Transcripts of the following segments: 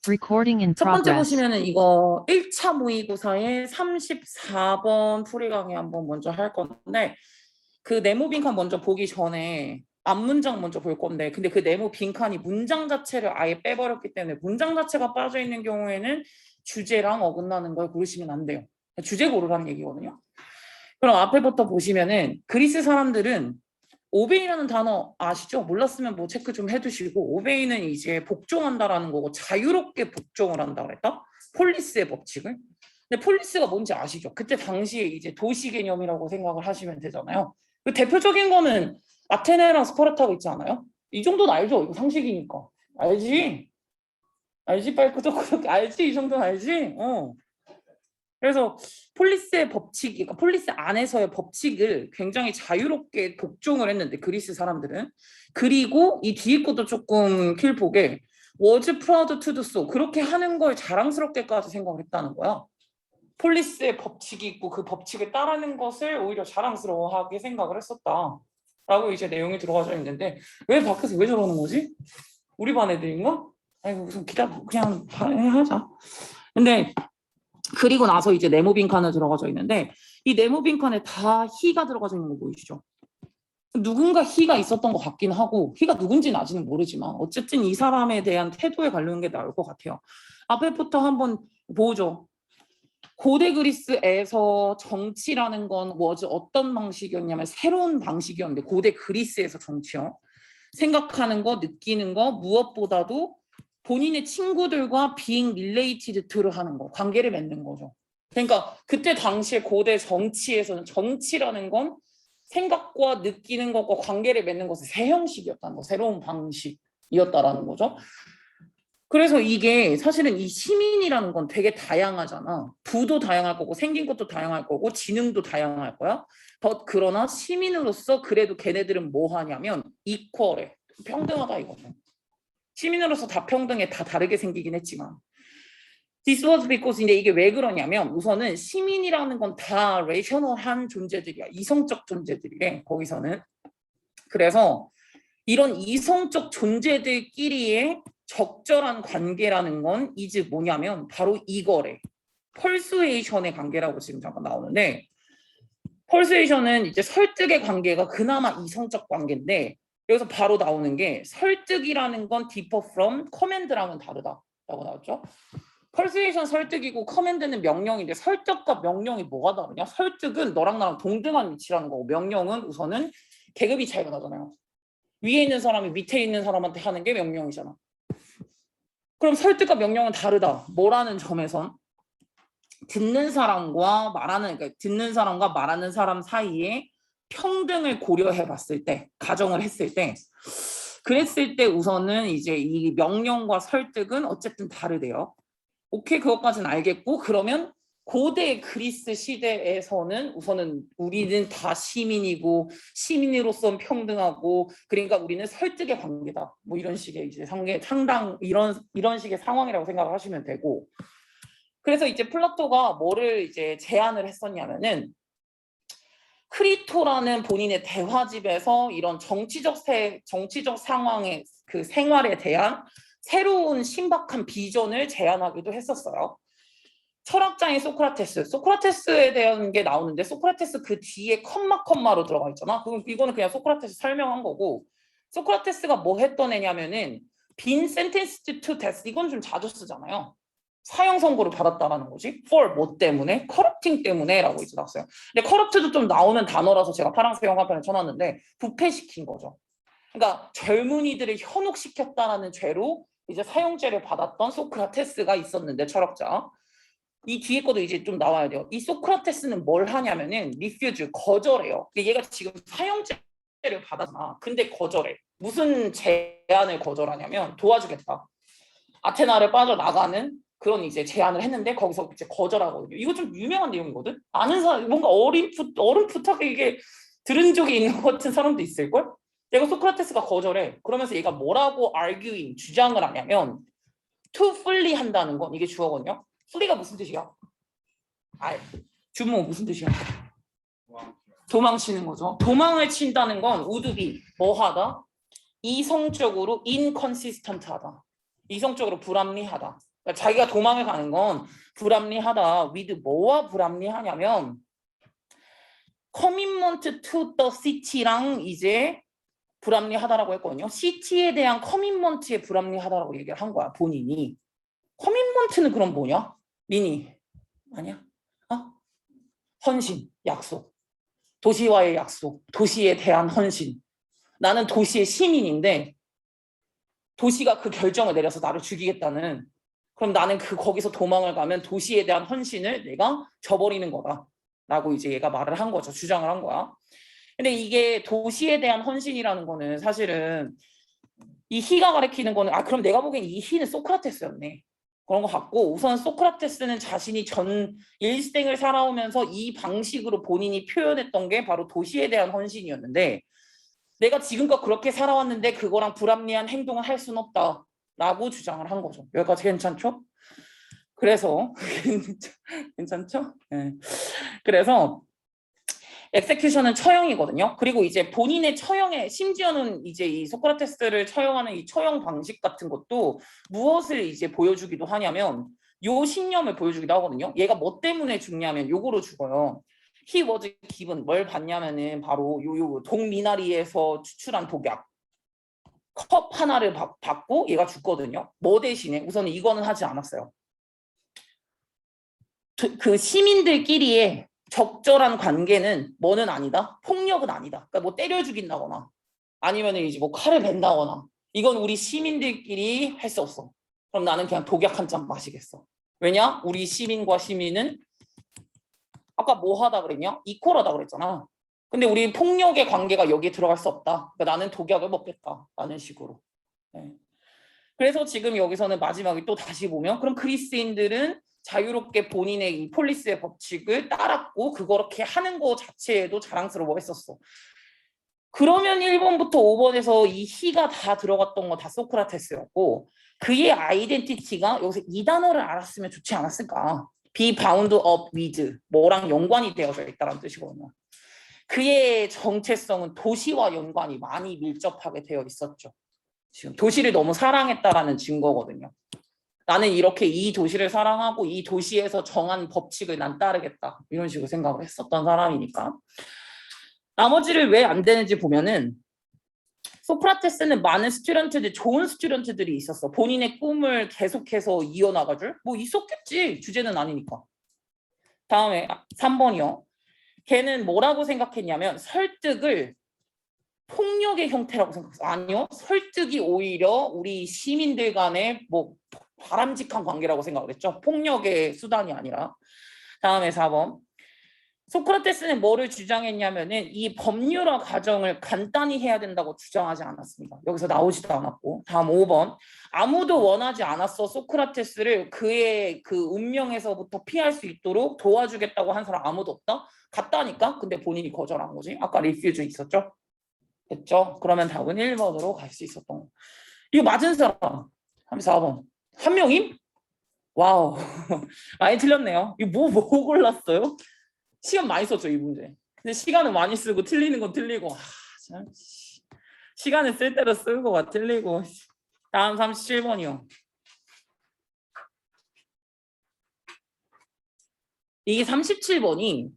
Recording in 첫 번째 progress. 보시면은 이거 1차 모의고사의 34번 풀이 강의 한번 먼저 할 건데 그 네모 빈칸 먼저 보기 전에 앞문장 먼저 볼 건데 근데 그 네모 빈칸이 문장 자체를 아예 빼버렸기 때문에 문장 자체가 빠져 있는 경우에는 주제랑 어긋나는 걸 고르시면 안 돼요. 주제 고르라는 얘기거든요. 그럼 앞에부터 보시면은 그리스 사람들은 오베이라는 단어 아시죠? 몰랐으면 뭐 체크 좀 해두시고 오베이는 이제 복종한다라는 거고 자유롭게 복종을 한다고 했다? 폴리스의 법칙을. 근데 폴리스가 뭔지 아시죠? 그때 당시에 이제 도시 개념이라고 생각을 하시면 되잖아요. 그 대표적인 거는 아테네랑 스파르타가 있지 않아요? 이 정도는 알죠? 이거 상식이니까. 알지? 알지? 빨리 그렇게 알지? 이 정도는 알지? 그래서 폴리스의 법칙, 그러니까 폴리스 안에서의 법칙을 굉장히 자유롭게 복종을 했는데 그리스 사람들은. 그리고 이 뒤에 것도 조금 킬보게 was proud to do so 그렇게 하는 걸 자랑스럽게까지 생각을 했다는 거야. 폴리스의 법칙이 있고 그 법칙을 따르는 것을 오히려 자랑스러워하게 생각을 했었다 라고 이제 내용이 들어가져 있는데 왜 밖에서 왜 저러는 거지? 우리 반 애들인가? 아이고 무슨 그냥 하자. 근데 그리고 나서 이제 네모 빈칸을 들어가져 있는데 이 네모 빈칸에 다 히가 들어가져 있는 거 보이시죠? 누군가 히가 있었던 것 같긴 하고 히가 누군지는 아직은 모르지만 어쨌든 이 사람에 대한 태도에 관련된 게 나올 것 같아요. 앞에부터 한번 보죠. 고대 그리스에서 정치라는 건 어떤 방식이었냐면 새로운 방식이었는데 고대 그리스에서 정치요. 생각하는 거, 느끼는 거, 무엇보다도 본인의 친구들과 being related to를 하는 거, 관계를 맺는 거죠. 그러니까 그때 당시에 고대 정치에서는 정치라는 건 생각과 느끼는 것과 관계를 맺는 것의 새 형식이었다는 거, 새로운 방식이었다라는 거죠. 그래서 이게 사실은 이 시민이라는 건 되게 다양하잖아. 부도 다양할 거고 생긴 것도 다양할 거고 지능도 다양할 거야. 그러나 시민으로서 그래도 걔네들은 뭐 하냐면 이퀄해. 평등하다 이거죠. 시민으로서 다 평등해. 다 다르게 생기긴 했지만. This was because인데 이게 왜 그러냐면 우선은 시민이라는 건 다 레셔널한 존재들이야. 이성적 존재들이래. 거기서는. 그래서 이런 이성적 존재들끼리의 적절한 관계라는 건 이제 뭐냐면 바로 이거래. 펄수에이션의 관계라고 지금 잠깐 나오는데 펄수에이션은 이제 설득의 관계가 그나마 이성적 관계인데 여기서 바로 나오는 게 설득이라는 건 differ from command랑은 다르다라고 나왔죠. 펄수에이션 설득이고 커맨드는 명령인데 설득과 명령이 뭐가 다르냐? 설득은 너랑 나랑 동등한 위치라는 거고 명령은 우선은 계급이 차이가 나잖아요. 위에 있는 사람이 밑에 있는 사람한테 하는 게 명령이잖아. 그럼 설득과 명령은 다르다. 뭐라는 점에선 듣는 사람과 말하는 사람 사이에 평등을 고려해 봤을 때, 가정을 했을 때, 그랬을 때 우선은 이제 이 명령과 설득은 어쨌든 다르대요. 오케이, 그것까지는 알겠고, 그러면 고대 그리스 시대에서는 우선은 우리는 다 시민이고 시민으로서는 평등하고 그러니까 우리는 설득의 관계다. 뭐 이런 식의 이제 상당 이런 식의 상황이라고 생각을 하시면 되고. 그래서 이제 플라토가 뭐를 이제 제안을 했었냐면은 크리토라는 본인의 대화집에서 이런 정치적 상황의 그 생활에 대한 새로운 신박한 비전을 제안하기도 했었어요. 철학자인 소크라테스에 대한 게 나오는데 소크라테스 그 뒤에 컴마로 들어가 있잖아. 그럼 이거는 그냥 소크라테스 설명한 거고 소크라테스가 뭐 했던 애냐면은 빈 sentenced to death 이건 좀 자주 쓰잖아요. 사형 선고를 받았다라는 거지. for 뭐 때문에? corrupting 때문에라고 이제 나왔어요. 근데 corrupt도 좀 나오는 단어라서 제가 파란색 영화편에 쳐놨는데 부패시킨 거죠. 그러니까 젊은이들을 현혹시켰다라는 죄로 이제 사형죄를 받았던 소크라테스가 있었는데 철학자. 이 뒤에 것도 이제 좀 나와야 돼요. 이 소크라테스는 뭘 하냐면은 refuse 거절해요. 얘가 지금 사형죄를 받았나? 근데 거절해. 무슨 제안을 거절하냐면 도와주겠다. 아테나를 빠져나가는 그런 이제 제안을 했는데 거기서 이제 거절하거든요. 이거 좀 유명한 내용이거든. 아는 사람 뭔가 어른풋하게 이게 들은 적이 있는 것 같은 사람도 있을걸? 얘가 소크라테스가 거절해. 그러면서 얘가 뭐라고 주장을 하냐면 to flee 한다는 건 이게 주어거든요. flee가 무슨 뜻이야? 주모 무슨 뜻이야? 도망치는 거죠. 도망을 친다는 건 would be 뭐 하다? 이성적으로 inconsistent 하다. 이성적으로 불합리하다. 그러니까 자기가 도망을 가는 건 불합리하다. with 뭐와 불합리하냐면 commitment to the city랑 이제 불합리하다라고 했거든요. city에 대한 commitment에 불합리하다라고 얘기를 한 거야, 본인이. commitment는 그럼 뭐냐? 미니 아니야? 헌신, 약속. 도시와의 약속, 도시에 대한 헌신. 나는 도시의 시민인데 도시가 그 결정을 내려서 나를 죽이겠다는, 그럼 나는 거기서 도망을 가면 도시에 대한 헌신을 내가 저버리는 거다라고 이제 얘가 말을 한 거죠. 주장을 한 거야. 근데 이게 도시에 대한 헌신이라는 거는 사실은 이 희가 가리키는 거는 그럼 내가 보기엔 이 희는 소크라테스였네. 그런 것 같고, 우선 소크라테스는 자신이 전 일생을 살아오면서 이 방식으로 본인이 표현했던 게 바로 도시에 대한 헌신이었는데, 내가 지금껏 그렇게 살아왔는데 그거랑 불합리한 행동을 할 수는 없다라고 주장을 한 거죠. 여기까지 괜찮죠? 그래서 괜찮죠? 네. 그래서 엑세큐션은 처형이거든요. 그리고 이제 본인의 처형에, 심지어는 이제 이 소크라테스를 처형하는 이 처형 방식 같은 것도 무엇을 이제 보여주기도 하냐면 요 신념을 보여주기도 하거든요. 얘가 뭐 때문에 죽냐면 요거로 죽어요. He was given, 뭘 받냐면은 바로 요 동미나리에서 추출한 독약 컵 하나를 받고 얘가 죽거든요. 뭐 대신에 우선 이거는 하지 않았어요. 그 시민들끼리의 적절한 관계는 뭐는 아니다. 폭력은 아니다. 그러니까 뭐 때려 죽인다거나 아니면 이제 뭐 칼을 벤다거나 이건 우리 시민들끼리 할 수 없어. 그럼 나는 그냥 독약 한 잔 마시겠어. 왜냐? 우리 시민과 시민은 아까 뭐 하다 그랬냐? 이퀄하다 그랬잖아. 근데 우리 폭력의 관계가 여기에 들어갈 수 없다. 그러니까 나는 독약을 먹겠다. 라는 식으로. 네. 그래서 지금 여기서는 마지막에 또 다시 보면 그럼 그리스인들은 자유롭게 본인의 이 폴리스의 법칙을 따랐고 그렇게 하는 거 자체에도 자랑스러워했었어. 그러면 1번부터 5번에서 이 희가 다 들어갔던 거 다 소크라테스였고 그의 아이덴티티가 여기서 이 단어를 알았으면 좋지 않았을까? be bound up with 뭐랑 연관이 되어져 있다는 뜻이거든요. 그의 정체성은 도시와 연관이 많이 밀접하게 되어 있었죠. 지금 도시를 너무 사랑했다라는 증거거든요. 나는 이렇게 이 도시를 사랑하고 이 도시에서 정한 법칙을 난 따르겠다. 이런 식으로 생각을 했었던 사람이니까. 나머지를 왜 안 되는지 보면은 소크라테스는 많은 스튜던트들, 좋은 스튜던트들이 있었어. 본인의 꿈을 계속해서 이어나가줄? 뭐 있었겠지. 주제는 아니니까. 다음에 3번이요. 걔는 뭐라고 생각했냐면 설득을 폭력의 형태라고 생각했어. 아니요. 설득이 오히려 우리 시민들 간의 뭐 바람직한 관계라고 생각을 했죠. 폭력의 수단이 아니라. 다음에 4번. 소크라테스는 뭐를 주장했냐면은 이 법률화 과정을 간단히 해야 된다고 주장하지 않았습니다. 여기서 나오지도 않았고. 다음 5번. 아무도 원하지 않았어. 소크라테스를 그의 그 운명에서부터 피할 수 있도록 도와주겠다고 한 사람 아무도 없다. 갔다니까. 근데 본인이 거절한 거지. 아까 리퓨즈 있었죠? 됐죠? 그러면 답은 1번으로 갈 수 있었던 거. 이거 맞은 사람 34번. 한 명임? 와우. 많이 틀렸네요. 이거 뭐 골랐어요? 시간 많이 썼죠, 이 문제. 근데 시간은 많이 쓰고 틀리는 건 틀리고. 참. 시간을 쓸 대로 쓰고 틀리고. 다음 37번이요. 이게 37번이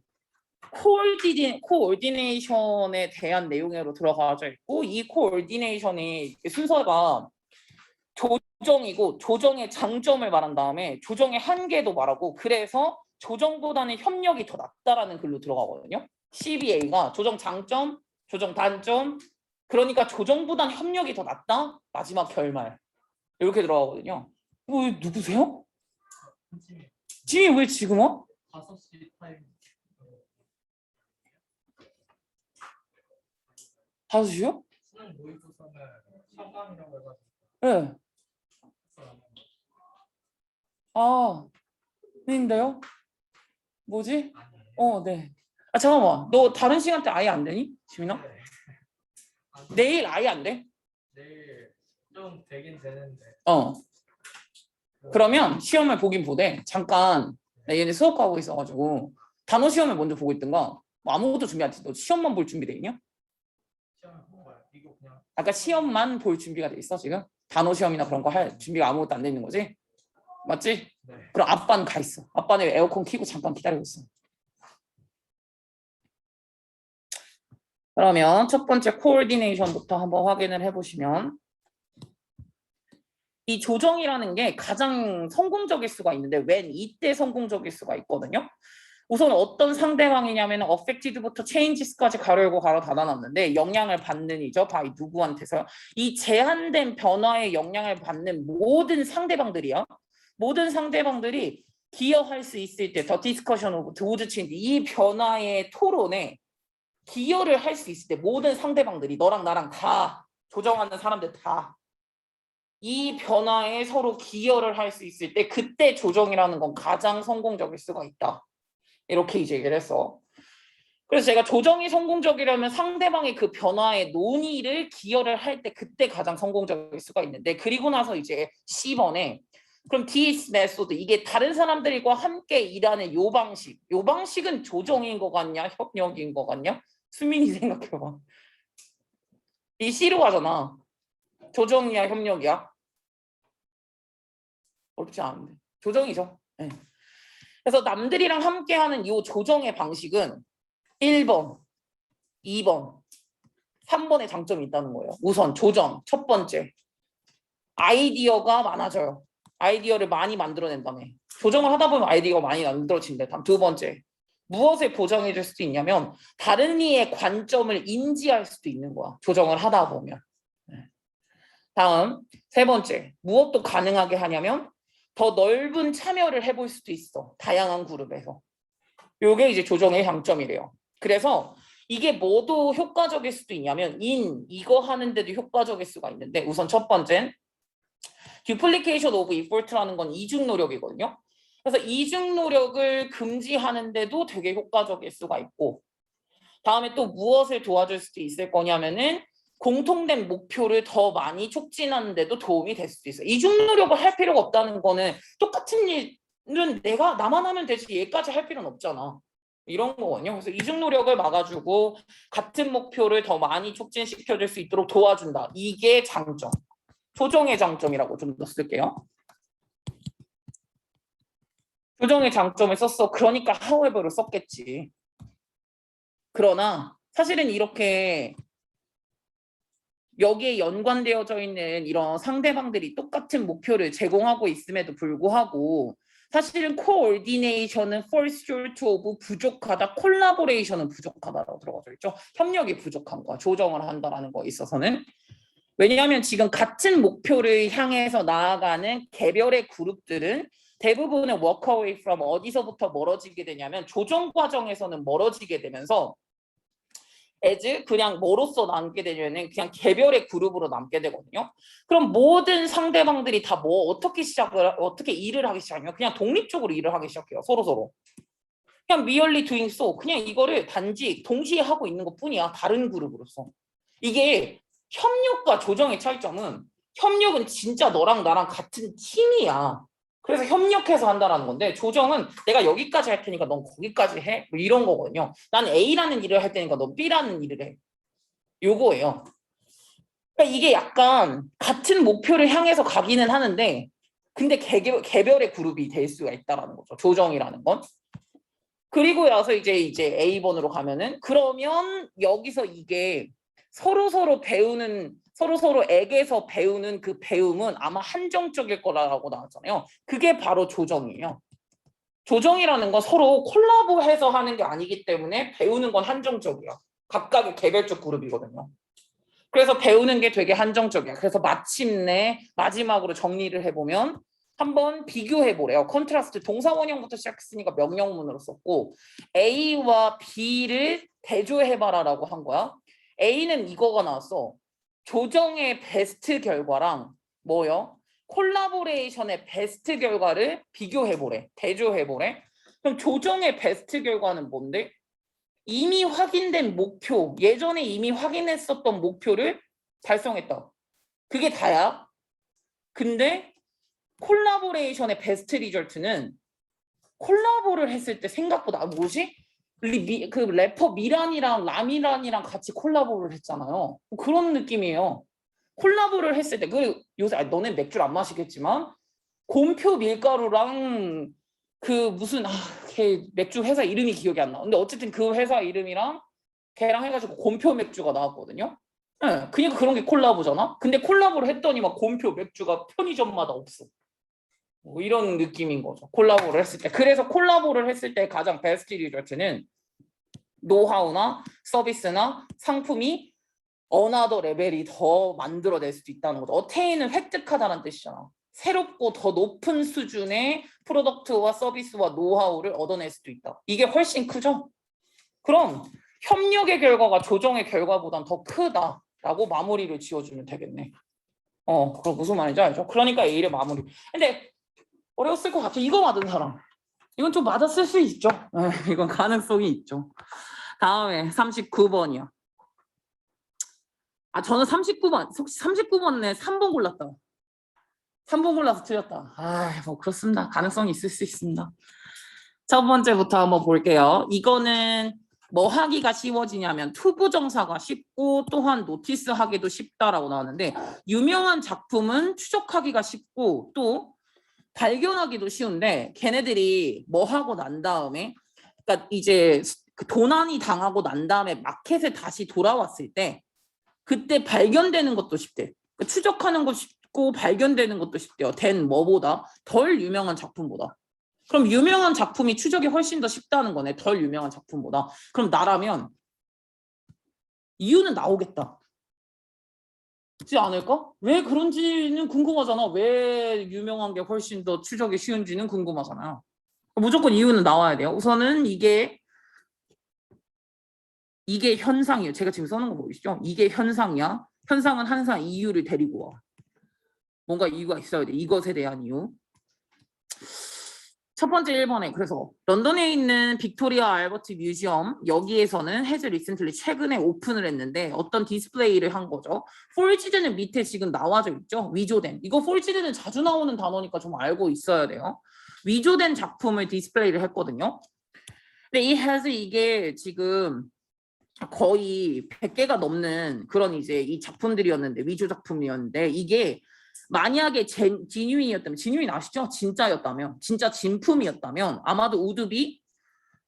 코올디네이션에 대한 내용으로 들어가져 있고 이 코올디네이션의 순서가 조정이고 조정의 장점을 말한 다음에 조정의 한계도 말하고 그래서 조정보다는 협력이 더 낫다라는 글로 들어가거든요. CBA가 조정 장점, 조정 단점 그러니까 조정보다는 협력이 더 낫다 마지막 결말 이렇게 들어가거든요. 누구세요? 지미 왜 지금 와? 5시 타임. 5시요? 수능 모의고사는 샷감이라고 해가지고. 네. 아닌데요? 뭐지? 네. 잠깐만. 너 다른 시간대 아예 안 되니? 지민아? 내일 아예 안 돼? 내일 좀 되긴 되는데. 그러면 시험을 보긴 보되 잠깐 나 얘네 수업하고 있어가지고 단어 시험을 먼저 보고 있든가 뭐 아무것도 준비 안 돼. 너 시험만 볼 준비 돼 있냐? 시험을 본 거야. 이거 그냥. 아까 시험만 볼 준비가 돼 있어 지금? 단어 시험이나 그런 거 할 준비가 아무것도 안 돼 있는 거지? 맞지? 네. 그럼 아빠는 가 있어. 아빠는 에어컨 켜고 잠깐 기다리고 있어. 그러면 첫 번째 코오디네이션부터 한번 확인을 해보시면 이 조정이라는 게 가장 성공적일 수가 있는데 웬 이때 성공적일 수가 있거든요. 우선 어떤 상대방이냐면 affected부터 changes까지 가로 열고 가로 닫아놨는데 영향을 받는 이죠. by 누구한테서요? 이 제한된 변화에 영향을 받는 모든 상대방들이야. 모든 상대방들이 기여할 수 있을 때 the discussion of those change 이 변화의 토론에 기여를 할 수 있을 때 모든 상대방들이 너랑 나랑 다 조정하는 사람들 다 이 변화에 서로 기여를 할 수 있을 때 그때 조정이라는 건 가장 성공적일 수가 있다. 이렇게 이제 얘기를 했어. 그래서 제가 조정이 성공적이려면 상대방의 그 변화에 논의를 기여를 할 때 그때 가장 성공적일 수가 있는데 그리고 나서 이제 C번에 그럼 this method 이게 다른 사람들과 함께 일하는 요 방식은 조정인 것 같냐 협력인 것 같냐? 수민이 생각해봐. 이 C로 가잖아. 조정이야 협력이야? 어렵지 않은데 조정이죠. 네. 그래서 남들이랑 함께하는 이 조정의 방식은 1번, 2번, 3번의 장점이 있다는 거예요. 우선 조정 첫 번째 아이디어가 많아져요. 아이디어를 많이 만들어낸다며. 조정을 하다 보면 아이디어가 많이 만들어진대. 다음 두 번째 무엇을 보장해 줄 수도 있냐면 다른 이의 관점을 인지할 수도 있는 거야. 조정을 하다 보면. 다음 세 번째 무엇도 가능하게 하냐면 더 넓은 참여를 해볼 수도 있어. 다양한 그룹에서. 요게 이제 조정의 장점이래요. 그래서 이게 뭐도 효과적일 수도 있냐면 이거 하는데도 효과적일 수가 있는데 우선 첫 번째는 duplication of effort라는 건 이중 노력이거든요. 그래서 이중 노력을 금지하는데도 되게 효과적일 수가 있고 다음에 또 무엇을 도와줄 수도 있을 거냐면은 공통된 목표를 더 많이 촉진하는 데도 도움이 될 수도 있어요. 이중 노력을 할 필요가 없다는 거는 똑같은 일은 내가 나만 하면 되지 얘까지 할 필요는 없잖아. 이런 거거든요. 그래서 이중 노력을 막아주고 같은 목표를 더 많이 촉진시켜줄 수 있도록 도와준다. 이게 장점. 조정의 장점이라고 좀 더 쓸게요. 조정의 장점을 썼어. 그러니까 however를 썼겠지. 그러나 사실은 이렇게 여기에 연관되어져 있는 이런 상대방들이 똑같은 목표를 제공하고 있음에도 불구하고 사실은 코오디네이션은 fall short of 부족하다, 콜라보레이션은 부족하다라고 들어가져 있죠. 협력이 부족한 거야. 조정을 한다라는 거에 있어서는. 왜냐하면 지금 같은 목표를 향해서 나아가는 개별의 그룹들은 대부분의 walk away from 어디서부터 멀어지게 되냐면 조정 과정에서는 멀어지게 되면서 as 그냥 뭐로서 남게 되면은 그냥 개별의 그룹으로 남게 되거든요. 그럼 모든 상대방들이 다 뭐 어떻게 일을 하기 시작해요? 그냥 독립적으로 일을 하기 시작해요. 서로. 그냥 merely doing so 그냥 이거를 단지 동시에 하고 있는 것뿐이야. 다른 그룹으로서. 이게 협력과 조정의 차이점은 협력은 진짜 너랑 나랑 같은 팀이야. 그래서 협력해서 한다는 건데 조정은 내가 여기까지 할 테니까 넌 거기까지 해. 뭐 이런 거거든요. 난 A라는 일을 할 테니까 넌 B라는 일을 해. 요거예요. 그러니까 이게 약간 같은 목표를 향해서 가기는 하는데 근데 개별의 그룹이 될 수가 있다는 거죠. 조정이라는 건. 그리고 나서 이제 A번으로 가면은 그러면 여기서 이게 서로서로에게서 배우는 그 배움은 아마 한정적일 거라고 나왔잖아요. 그게 바로 조정이에요. 조정이라는 건 서로 콜라보해서 하는 게 아니기 때문에 배우는 건 한정적이야. 각각의 개별적 그룹이거든요. 그래서 배우는 게 되게 한정적이야. 그래서 마침내 마지막으로 정리를 해보면 한번 비교해보래요. 컨트라스트 동사 원형부터 시작했으니까 명령문으로 썼고 A와 B를 대조해봐라라고 한 거야. A는 이거가 나왔어. 조정의 베스트 결과랑 뭐요? 콜라보레이션의 베스트 결과를 비교해보래. 대조해보래. 그럼 조정의 베스트 결과는 뭔데? 이미 확인된 목표, 예전에 이미 확인했었던 목표를 달성했다. 그게 다야. 근데 콜라보레이션의 베스트 리절트는 콜라보를 했을 때 생각보다 뭐지? 그 래퍼 미란이랑 라미란이랑 같이 콜라보를 했잖아요. 그런 느낌이에요. 콜라보를 했을 때 그 요새 너네 맥주를 안 마시겠지만 곰표 밀가루랑 그 무슨 걔 맥주 회사 이름이 기억이 안 나. 근데 어쨌든 그 회사 이름이랑 걔랑 해가지고 곰표 맥주가 나왔거든요. 네, 그러니까 그런 게 콜라보잖아. 근데 콜라보를 했더니 막 곰표 맥주가 편의점마다 없어. 뭐 이런 느낌인 거죠. 콜라보를 했을 때. 그래서 콜라보를 했을 때 가장 베스트 리저트는 노하우나 서비스나 상품이 어나더 레벨이 더 만들어낼 수도 있다는 거죠. 어테인은 획득하다는 뜻이잖아. 새롭고 더 높은 수준의 프로덕트와 서비스와 노하우를 얻어낼 수도 있다. 이게 훨씬 크죠? 그럼 협력의 결과가 조정의 결과보단 더 크다라고 마무리를 지어주면 되겠네. 그럼 무슨 말인지 알죠? 그러니까 A를 마무리. 근데 어려웠을 것 같아. 이거 맞은 사람. 이건 좀 맞았을 수 있죠. 이건 가능성이 있죠. 다음에 39번이요. 저는 39번, 혹시 39번에 3번 골랐다. 3번 골라서 틀렸다. 뭐 그렇습니다. 가능성이 있을 수 있습니다. 첫 번째부터 한번 볼게요. 이거는 뭐 하기가 쉬워지냐면 투부정사가 쉽고 또한 노티스 하기도 쉽다라고 나왔는데 유명한 작품은 추적하기가 쉽고 또 발견하기도 쉬운데 걔네들이 뭐 하고 난 다음에 그러니까 이제 그 도난이 당하고 난 다음에 마켓에 다시 돌아왔을 때 그때 발견되는 것도 쉽대. 그러니까 추적하는 것도 쉽고 발견되는 것도 쉽대요. 된 뭐보다 덜 유명한 작품보다. 그럼 유명한 작품이 추적이 훨씬 더 쉽다는 거네. 덜 유명한 작품보다. 그럼 나라면 이유는 나오겠다. 그렇지 않을까? 왜 그런지는 궁금하잖아. 왜 유명한 게 훨씬 더 추적이 쉬운지는 궁금하잖아요. 무조건 이유는 나와야 돼요. 우선은 이게 현상이에요. 제가 지금 써놓은 거 보이시죠? 이게 현상이야. 현상은 항상 이유를 데리고 와. 뭔가 이유가 있어야 돼. 이것에 대한 이유. 첫 번째 1번에 그래서 런던에 있는 빅토리아 알버트 뮤지엄 여기에서는 해즈 리센틀리 최근에 오픈을 했는데 어떤 디스플레이를 한 거죠. 폴지드는 밑에 지금 나와져 있죠. 위조된. 이거 폴지드는 자주 나오는 단어니까 좀 알고 있어야 돼요. 위조된 작품을 디스플레이를 했거든요. 근데 이 해즈 이게 지금 거의 100개가 넘는 그런 이제 이 작품들이었는데 위조 작품이었는데 이게 만약에 지뉴인이었다면 지뉴인 아시죠? 진짜였다면 진짜 진품이었다면 아마도 우드비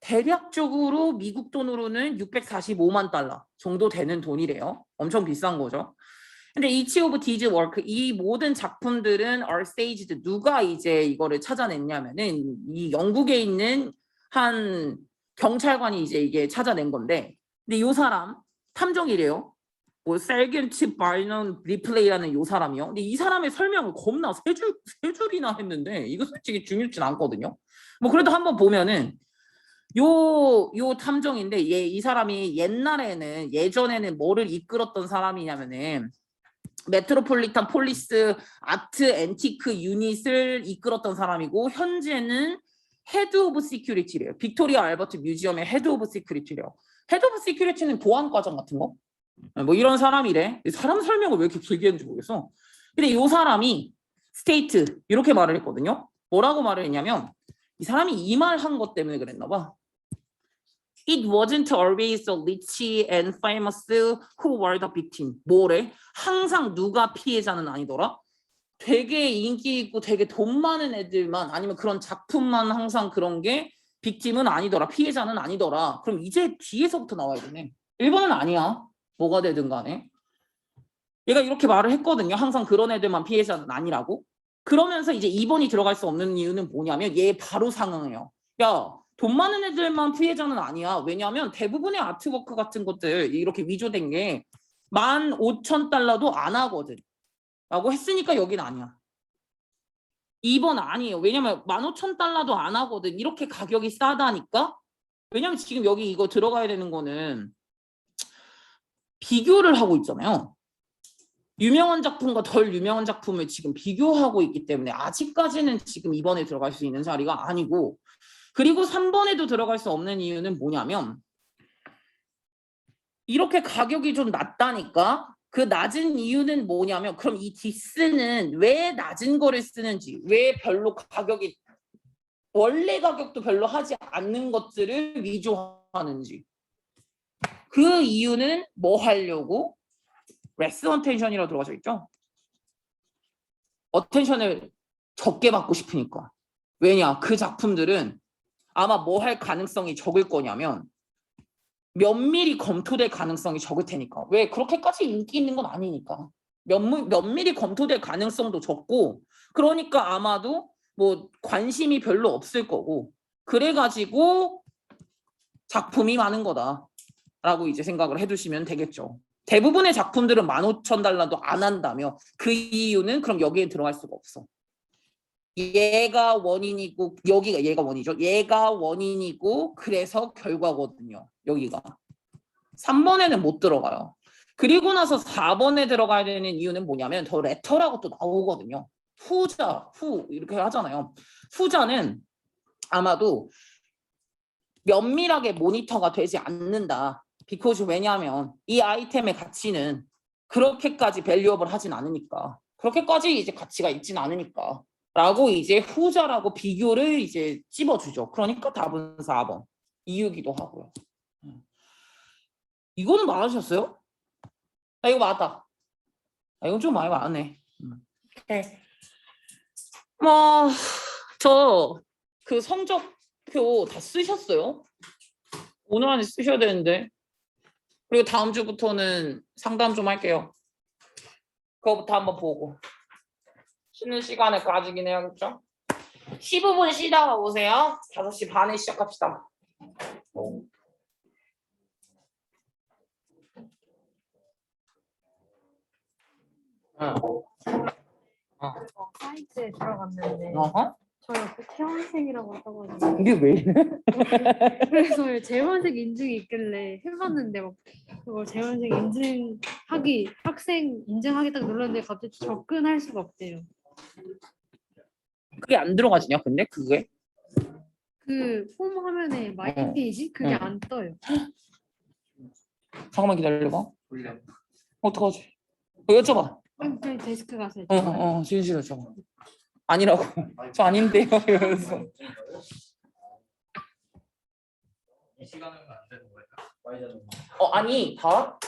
대략적으로 미국 돈으로는 645만 달러 정도 되는 돈이래요. 엄청 비싼 거죠. 근데 each of these work 이 모든 작품들은 are staged 누가 이제 이거를 찾아냈냐면은 이 영국에 있는 한 경찰관이 이제 이게 찾아낸 건데 근데 이 사람 탐정이래요. 뭐 셀겐트 바이넌 리플레이라는 요 사람이요. 근데 이 사람의 설명을 겁나 세 줄이나 했는데 이거 솔직히 중요진 않거든요. 뭐 그래도 한번 보면은 요 탐정인데 이 사람이 예전에는 뭐를 이끌었던 사람이냐면은 메트로폴리탄 폴리스 아트 앤티크 유닛을 이끌었던 사람이고 현재는 헤드 오브 시큐리티래요. 빅토리아 알버트 뮤지엄의 헤드 오브 시큐리티래요. 헤드 오브 시큐리티는 보안과장 같은 거? 뭐 이런 사람이래. 사람 설명을 왜 이렇게 길게 했는지 모르겠어. 근데 이 사람이 스테이트 이렇게 말을 했거든요. 뭐라고 말을 했냐면 이 사람이 이 말 한 것 때문에 그랬나 봐. It wasn't always the rich and famous who were the victim. 뭐래? 항상 누가 피해자는 아니더라. 되게 인기 있고 되게 돈 많은 애들만 아니면 그런 작품만 항상 그런 게 빅팀은 아니더라. 피해자는 아니더라. 그럼 이제 뒤에서부터 나와야 되네. 1번은 아니야. 뭐가 되든 간에. 얘가 이렇게 말을 했거든요. 항상 그런 애들만 피해자는 아니라고. 그러면서 이제 2번이 들어갈 수 없는 이유는 뭐냐면 얘 바로 상응해요. 야, 돈 많은 애들만 피해자는 아니야. 왜냐하면 대부분의 아트워크 같은 것들 이렇게 위조된 게 15,000달러도 안 하거든. 라고 했으니까 여긴 아니야. 2번 아니에요. 왜냐면 15,000달러도 안 하거든. 이렇게 가격이 싸다니까. 왜냐면 지금 여기 이거 들어가야 되는 거는 비교를 하고 있잖아요. 유명한 작품과 덜 유명한 작품을 지금 비교하고 있기 때문에 아직까지는 지금 2번에 들어갈 수 있는 자리가 아니고 그리고 3번에도 들어갈 수 없는 이유는 뭐냐면 이렇게 가격이 좀 낮다니까 그 낮은 이유는 뭐냐면 그럼 이 디스는 왜 낮은 거를 쓰는지 왜 별로 가격이 원래 가격도 별로 하지 않는 것들을 위조하는지 그 이유는 뭐 하려고? 레스 어텐션이라고 들어가져 있죠? 어텐션을 적게 받고 싶으니까. 왜냐? 그 작품들은 아마 뭐 할 가능성이 적을 거냐면 면밀히 검토될 가능성이 적을 테니까. 왜? 그렇게까지 인기 있는 건 아니니까. 면밀히 검토될 가능성도 적고 그러니까 아마도 뭐 관심이 별로 없을 거고 그래가지고 작품이 많은 거다라고 이제 생각을 해두시면 되겠죠. 대부분의 작품들은 15,000달러도 안 한다며 그 이유는 그럼 여기에 들어갈 수가 없어. 얘가 원인이고 여기가 얘가 원이죠. 얘가 원인이고 그래서 결과거든요. 여기가 3번에는 못 들어가요. 그리고 나서 4번에 들어가야 되는 이유는 뭐냐면 더 레터라고 또 나오거든요. 후자, 후 이렇게 하잖아요. 후자는 아마도 면밀하게 모니터가 되지 않는다. because 왜냐하면 이 아이템의 가치는 그렇게까지 밸류업을 하진 않으니까 그렇게까지 이제 가치가 있진 않으니까 라고 이제 후자라고 비교를 이제 찝어주죠. 그러니까 답은 4번 이유기도 하고요. 이거는 많으셨어요? 아 이거 맞다. 아 이건 좀 많이 많네. 저 그 성적표 다 쓰셨어요? 오늘 안에 쓰셔야 되는데. 그리고 다음 주부터는 상담 좀 할게요. 그거부터 한번 보고. 쉬는 시간에 가지긴 해야겠죠? 15분 쉬다가 오세요. 5시 반에 시작합시다. 사이트에 들어갔는데 어허? 저 옆에 태원생이라고 떠가지고 이게 왜 이래? 그래서 재원생 인증이 있길래 해봤는데 막 그거 재원생 인증하기 학생 인증하기 딱 눌렀는데 갑자기 접근할 수가 없대요. 그게 안 들어가지냐? 근데 그게? 그 홈 화면에 마이 페이지 그게 안 떠요. 잠깐만 기다려봐. 어떡하지? 여쭤봐. 그냥 데스크 가서 진실 여쭤봐. 아니라고. 저 아닌데요. 이러면서. 이 시간은 안 되는 거예요? 아니 봐.